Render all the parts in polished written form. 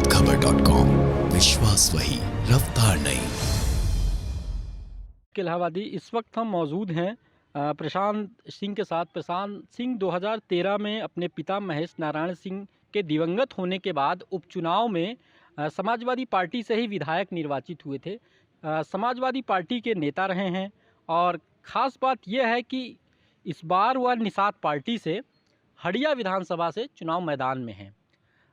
प्रभातखबर.com, विश्वास वही, रफ्तार नहीं। के इलाहाबादी इस वक्त हम मौजूद हैं प्रशांत सिंह के साथ। प्रशांत सिंह 2013 में अपने पिता महेश नारायण सिंह के दिवंगत होने के बाद उपचुनाव में समाजवादी पार्टी से ही विधायक निर्वाचित हुए थे। समाजवादी पार्टी के नेता रहे हैं और ख़ास बात यह है कि इस बार वह निषाद पार्टी से हड़िया विधानसभा से चुनाव मैदान में हैं।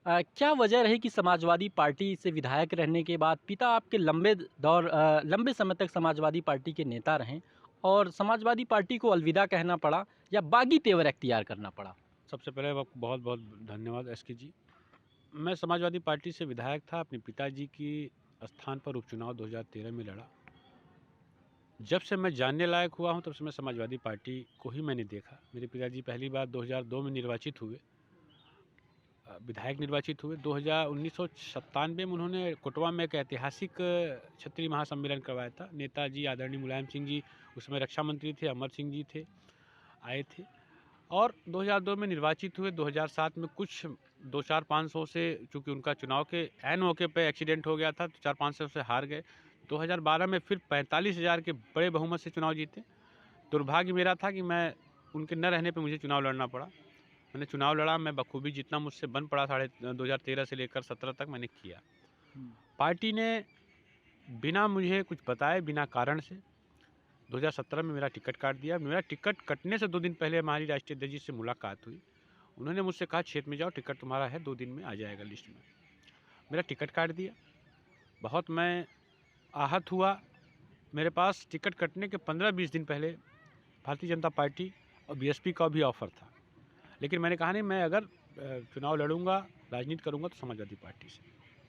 क्या वजह रही कि समाजवादी पार्टी से विधायक रहने के बाद पिता आपके लंबे समय तक समाजवादी पार्टी के नेता रहें और समाजवादी पार्टी को अलविदा कहना पड़ा या बागी तेवर अख्तियार करना पड़ा? सबसे पहले आपको बहुत बहुत धन्यवाद एसके जी। मैं समाजवादी पार्टी से विधायक था, अपने पिताजी की स्थान पर उपचुनाव 2013 में लड़ा। जब से मैं जानने लायक हुआ हूं तब से मैं समाजवादी पार्टी को ही मैंने देखा। मेरे पिताजी पहली बार 2002 में निर्वाचित हुए, विधायक निर्वाचित हुए। 1997 में उन्होंने कोटवा में एक ऐतिहासिक क्षत्रिय महासम्मेलन करवाया था। नेताजी आदरणीय मुलायम सिंह जी उसमें रक्षा मंत्री थे, अमर सिंह जी थे, आए थे और 2002 में निर्वाचित हुए। 2007 में कुछ 2-4-500 से, चूँकि उनका चुनाव के ऐन मौके पे एक्सीडेंट हो गया था तो 4-500 से हार गए। 2012 में फिर 45,000 के बड़े बहुमत से चुनाव जीते। दुर्भाग्य मेरा था कि मैं उनके न रहने पे मुझे चुनाव लड़ना पड़ा। मैंने चुनाव लड़ा, मैं बखूबी जितना मुझसे बन पड़ा 2013 से लेकर 17 तक मैंने किया। पार्टी ने बिना मुझे कुछ बताए, बिना कारण से 2017 में मेरा टिकट काट दिया। मेरा टिकट कटने से 2 दिन पहले हमारी राष्ट्रीय अध्यक्ष जी से मुलाकात हुई। उन्होंने मुझसे कहा क्षेत्र में जाओ, टिकट तुम्हारा है, 2 दिन में आ जाएगा लिस्ट में। मेरा टिकट काट दिया। बहुत मैं आहत हुआ। मेरे पास टिकट कटने के 15-20 दिन पहले भारतीय जनता पार्टी और बीएसपी का भी ऑफ़र था, लेकिन मैंने कहा नहीं, मैं अगर चुनाव लड़ूंगा, राजनीति करूंगा तो समाजवादी पार्टी से।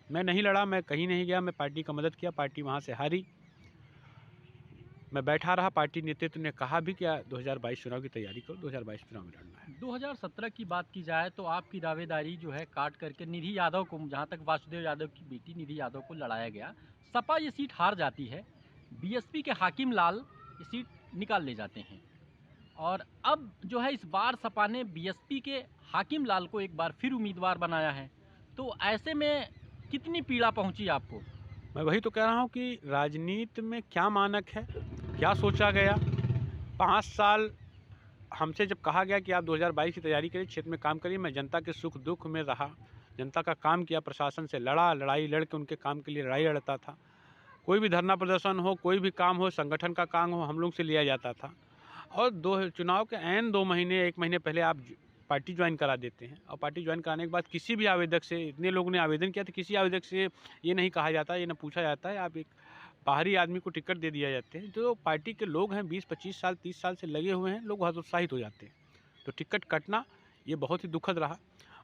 मैं नहीं लड़ा, मैं कहीं नहीं गया, मैं पार्टी का मदद किया। पार्टी वहाँ से हारी, मैं बैठा रहा। पार्टी नेतृत्व ने कहा भी कि 2022 चुनाव की तैयारी करो, 2022 चुनाव में लड़ना है। 2017 की बात की जाए तो आपकी दावेदारी जो है काट करके निधि यादव को, जहाँ तक वासुदेव यादव की बेटी निधि यादव को लड़ाया गया। सपा ये सीट हार जाती है, बीएसपी के हाकिम लाल ये सीट निकाल ले जाते हैं और अब जो है इस बार सपा ने बीएसपी के हाकिम लाल को एक बार फिर उम्मीदवार बनाया है। तो ऐसे में कितनी पीड़ा पहुंची आपको? मैं वही तो कह रहा हूँ कि राजनीति में क्या मानक है, क्या सोचा गया। 5 साल हमसे जब कहा गया कि आप 2022 की तैयारी करिए, क्षेत्र में काम करिए, मैं जनता के सुख दुख में रहा, जनता का काम किया, प्रशासन से लड़ा, लड़ाई लड़ के उनके काम के लिए लड़ाई लड़ता था। कोई भी धरना प्रदर्शन हो, कोई भी काम हो, संगठन का काम हो, हम लोग से लिया जाता था। और चुनाव के ऐन 2 महीने 1 महीने पहले आप पार्टी ज्वाइन करा देते हैं और पार्टी ज्वाइन कराने के बाद किसी भी आवेदक से, इतने लोगों ने आवेदन किया था, किसी आवेदक से ये नहीं कहा जाता, ये ना पूछा जाता है आप एक बाहरी आदमी को टिकट दे दिया जाते हैं। जो पार्टी के लोग हैं 20-25 साल 30 साल से लगे हुए हैं, लोग बहुत उत्साहित हो जाते हैं। तो टिकट कटना ये बहुत ही दुखद रहा।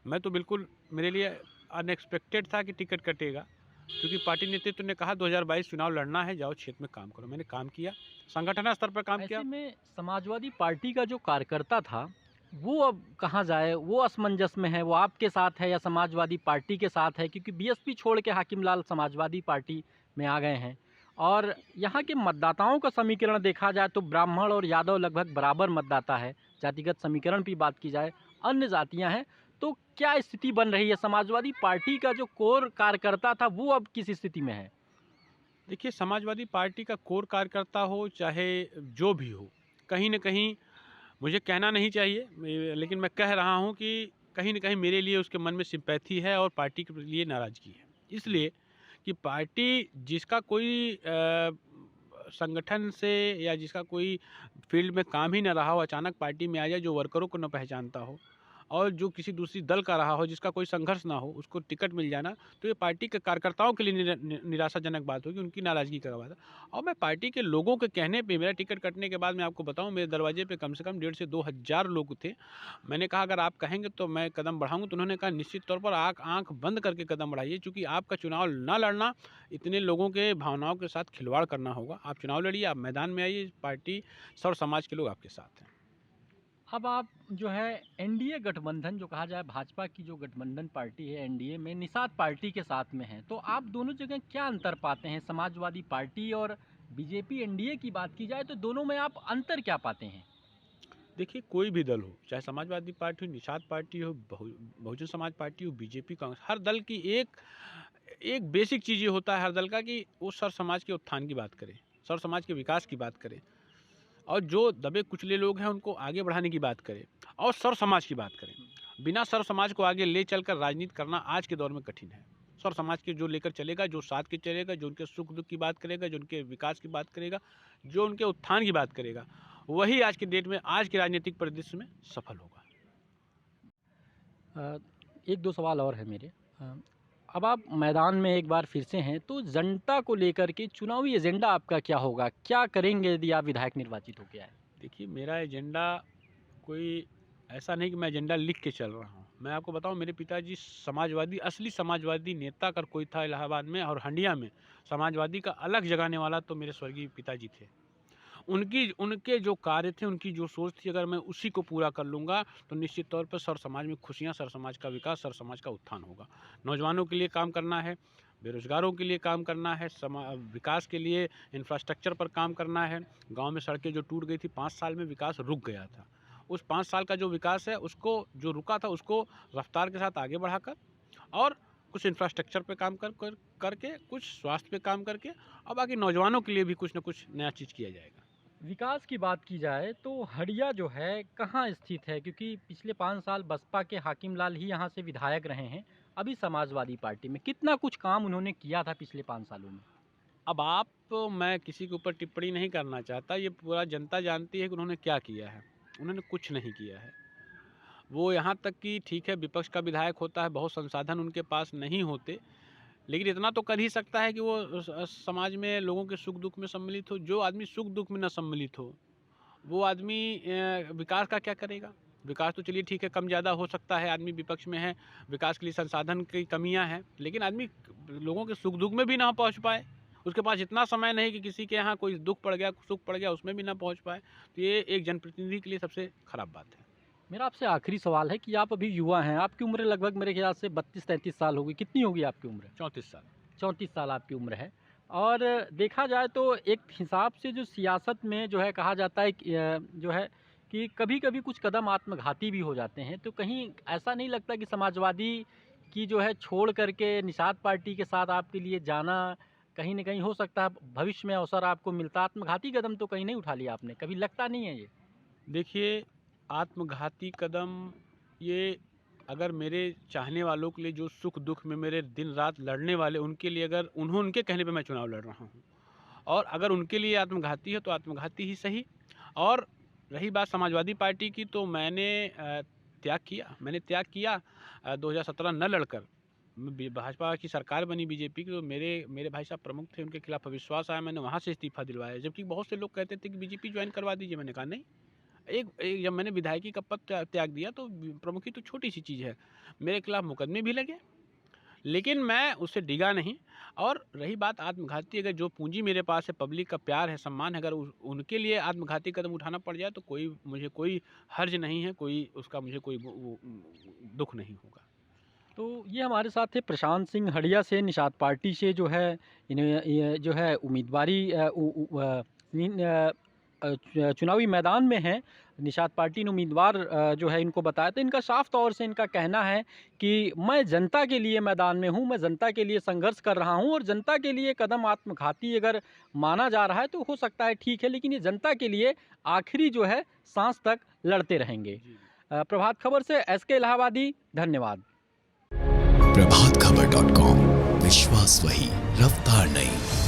मैं तो बिल्कुल, मेरे लिए अनएक्सपेक्टेड था कि टिकट कटेगा, क्योंकि पार्टी नेतृत्व ने कहा 2022 चुनाव लड़ना है, जाओ क्षेत्र में काम करो। मैंने काम किया, संगठन स्तर पर काम किया। ऐसे में समाजवादी पार्टी का जो कार्यकर्ता था वो अब कहाँ जाए? वो असमंजस में है, वो आपके साथ है या समाजवादी पार्टी के साथ है? क्योंकि बीएसपी छोड़ के हाकिम लाल समाजवादी पार्टी में आ गए हैं और यहाँ के मतदाताओं का समीकरण देखा जाए तो ब्राह्मण और यादव लगभग बराबर मतदाता है। जातिगत समीकरण की बात की जाए, अन्य जातियाँ हैं। तो क्या स्थिति बन रही है? समाजवादी पार्टी का जो कोर कार्यकर्ता था वो अब किस स्थिति में है? देखिए, समाजवादी पार्टी का कोर कार्यकर्ता हो चाहे जो भी हो, कहीं न कहीं मुझे कहना नहीं चाहिए, लेकिन मैं कह रहा हूँ कि कहीं न कहीं मेरे लिए उसके मन में सिंपैथी है और पार्टी के लिए नाराज़गी है। इसलिए कि पार्टी जिसका कोई संगठन से या जिसका कोई फील्ड में काम ही ना रहा हो, अचानक पार्टी में आ जाए, जो वर्करों को न पहचानता हो और जो किसी दूसरी दल का रहा हो, जिसका कोई संघर्ष ना हो, उसको टिकट मिल जाना, तो ये पार्टी के कार्यकर्ताओं के लिए निराशाजनक बात होगी, उनकी नाराज़गी का बात है। और मैं पार्टी के लोगों के कहने पे, मेरा टिकट कटने के बाद मैं आपको बताऊं, मेरे दरवाजे पे कम से कम 1,500 से 2,000 लोग थे। मैंने कहा अगर आप कहेंगे तो मैं कदम बढ़ाऊंगा, तो उन्होंने कहा निश्चित तौर पर आँख बंद करके कदम बढ़ाइए, क्योंकि आपका चुनाव ना लड़ना इतने लोगों के भावनाओं के साथ खिलवाड़ करना होगा। आप चुनाव लड़िए, आप मैदान में आइए, पार्टी और समाज के लोग आपके साथ हैं। अब आप जो है एनडीए गठबंधन जो कहा जाए, भाजपा की जो गठबंधन पार्टी है एनडीए में निषाद पार्टी के साथ में है, तो आप दोनों जगह क्या अंतर पाते हैं? समाजवादी पार्टी और बीजेपी एनडीए की बात की जाए तो दोनों में आप अंतर क्या पाते हैं? देखिए, कोई भी दल हो, चाहे समाजवादी पार्टी हो, निषाद पार्टी हो, बहुजन समाज पार्टी हो, बीजेपी, कांग्रेस, हर दल की एक एक बेसिक चीज़ ये होता है हर दल का कि वो सर समाज के उत्थान की बात करे, सर समाज के विकास की बात करे, और जो दबे कुचले लोग हैं उनको आगे बढ़ाने की बात करे और सर समाज की बात करें। बिना सर समाज को आगे ले चलकर राजनीति करना आज के दौर में कठिन है। सर समाज के जो लेकर चलेगा, जो साथ के चलेगा, जो उनके सुख दुख की बात करेगा, जो उनके विकास की बात करेगा, जो उनके उत्थान की बात करेगा, वही आज के डेट में, आज के राजनीतिक परिदृश्य में सफल होगा। एक दो सवाल और है मेरे। अब आप मैदान में एक बार फिर से हैं, तो जनता को लेकर के चुनावी एजेंडा आपका क्या होगा? क्या करेंगे यदि आप विधायक निर्वाचित हो के आए? देखिए, मेरा एजेंडा कोई ऐसा नहीं कि मैं एजेंडा लिख के चल रहा हूँ। मैं आपको बताऊँ, मेरे पिताजी समाजवादी, असली समाजवादी नेता अगर कोई था इलाहाबाद में और हंडिया में, समाजवादी का अलग जगाने वाला तो मेरे स्वर्गीय पिताजी थे। उनके जो कार्य थे, उनकी जो सोच थी, अगर मैं उसी को पूरा कर लूँगा तो निश्चित तौर पर सर समाज में खुशियाँ, सर समाज का विकास, सर समाज का उत्थान होगा। नौजवानों के लिए काम करना है, बेरोजगारों के लिए काम करना है, विकास के लिए इंफ्रास्ट्रक्चर पर काम करना है। गांव में सड़कें जो टूट गई थी, 5 साल में विकास रुक गया था। उस 5 साल का जो विकास है, उसको जो रुका था उसको रफ्तार के साथ आगे बढ़ाकर और कुछ इंफ्रास्ट्रक्चर पे काम करके, कुछ स्वास्थ्य पे काम करके, और बाकी नौजवानों के लिए भी कुछ न कुछ नया चीज़ किया जाएगा। विकास की बात की जाए तो हड़िया जो है कहाँ स्थित है? क्योंकि पिछले 5 साल बसपा के हाकिम लाल ही यहाँ से विधायक रहे हैं, अभी समाजवादी पार्टी में। कितना कुछ काम उन्होंने किया था पिछले 5 सालों में? अब मैं किसी के ऊपर टिप्पणी नहीं करना चाहता। ये पूरा जनता जानती है कि उन्होंने क्या किया है। उन्होंने कुछ नहीं किया है। वो यहाँ तक कि ठीक है, विपक्ष का विधायक होता है, बहुत संसाधन उनके पास नहीं होते, लेकिन इतना तो कर ही सकता है कि वो समाज में लोगों के सुख दुख में सम्मिलित हो। जो आदमी सुख दुख में न सम्मिलित हो, वो आदमी विकास का क्या करेगा? विकास तो चलिए ठीक है, कम ज़्यादा हो सकता है, आदमी विपक्ष में है, विकास के लिए संसाधन की कमियां हैं, लेकिन आदमी लोगों के सुख दुख में भी ना पहुंच पाए, उसके पास इतना समय नहीं कि किसी के यहाँ कोई दुख पड़ गया, सुख पड़ गया, उसमें भी ना पहुँच पाए, तो ये एक जनप्रतिनिधि के लिए सबसे खराब बात है। मेरा आपसे आखिरी सवाल है कि आप अभी युवा हैं, आपकी उम्र लगभग मेरे ख्याल से 32-33 साल होगी। कितनी होगी आपकी उम्र? 34 साल। 34 साल आपकी उम्र है। और देखा जाए तो एक हिसाब से जो सियासत में जो है कहा जाता है जो है कि कभी-कभी कुछ कदम आत्मघाती भी हो जाते हैं, तो कहीं ऐसा नहीं लगता कि समाजवादी की जो है छोड़ करके निषाद पार्टी के साथ आपके लिए जाना कहीं न कहीं हो सकता है भविष्य में अवसर आपको मिलता? आत्मघाती कदम तो कहीं नहीं उठा लिया आपने, कभी लगता नहीं है ये? देखिए, आत्मघाती कदम ये अगर मेरे चाहने वालों के लिए, जो सुख दुख में मेरे दिन रात लड़ने वाले, उनके लिए, अगर उनके कहने पे मैं चुनाव लड़ रहा हूँ, और अगर उनके लिए आत्मघाती है तो आत्मघाती ही सही। और रही बात समाजवादी पार्टी की, तो मैंने त्याग किया 2017 न लड़कर। भाजपा की सरकार बनी बीजेपी की, तो मेरे भाई साहब प्रमुख थे, उनके खिलाफ अविश्वास आया, मैंने वहाँ से इस्तीफा दिलवाया। जबकि बहुत से लोग कहते थे कि बीजेपी ज्वाइन करवा दीजिए, मैंने कहा नहीं। जब मैंने विधायकी का पद त्याग दिया तो प्रमुखी तो छोटी सी चीज़ है, मेरे खिलाफ मुकदमे भी लगे, लेकिन मैं उससे डिगा नहीं। और रही बात आत्मघाती, अगर जो पूंजी मेरे पास है, पब्लिक का प्यार है, सम्मान है, अगर उनके लिए आत्मघाती कदम उठाना पड़ जाए तो मुझे कोई हर्ज नहीं है, मुझे कोई दुख नहीं होगा। तो ये हमारे साथ थे प्रशांत सिंह हड़िया से, निषाद पार्टी से जो है इन्हें जो है उम्मीदवारी चुनावी मैदान में हैं। निषाद पार्टी ने उम्मीदवार जो है इनको बताया, तो इनका साफ तौर से इनका कहना है कि मैं जनता के लिए मैदान में हूँ, मैं जनता के लिए संघर्ष कर रहा हूँ, और जनता के लिए कदम आत्मघाती अगर माना जा रहा है तो हो सकता है ठीक है, लेकिन ये जनता के लिए आखिरी जो है सांस तक लड़ते रहेंगे। प्रभात खबर से SK इलाहाबादी, धन्यवाद। प्रभातखबर.com, विश्वास वही, रफ्तार नहीं।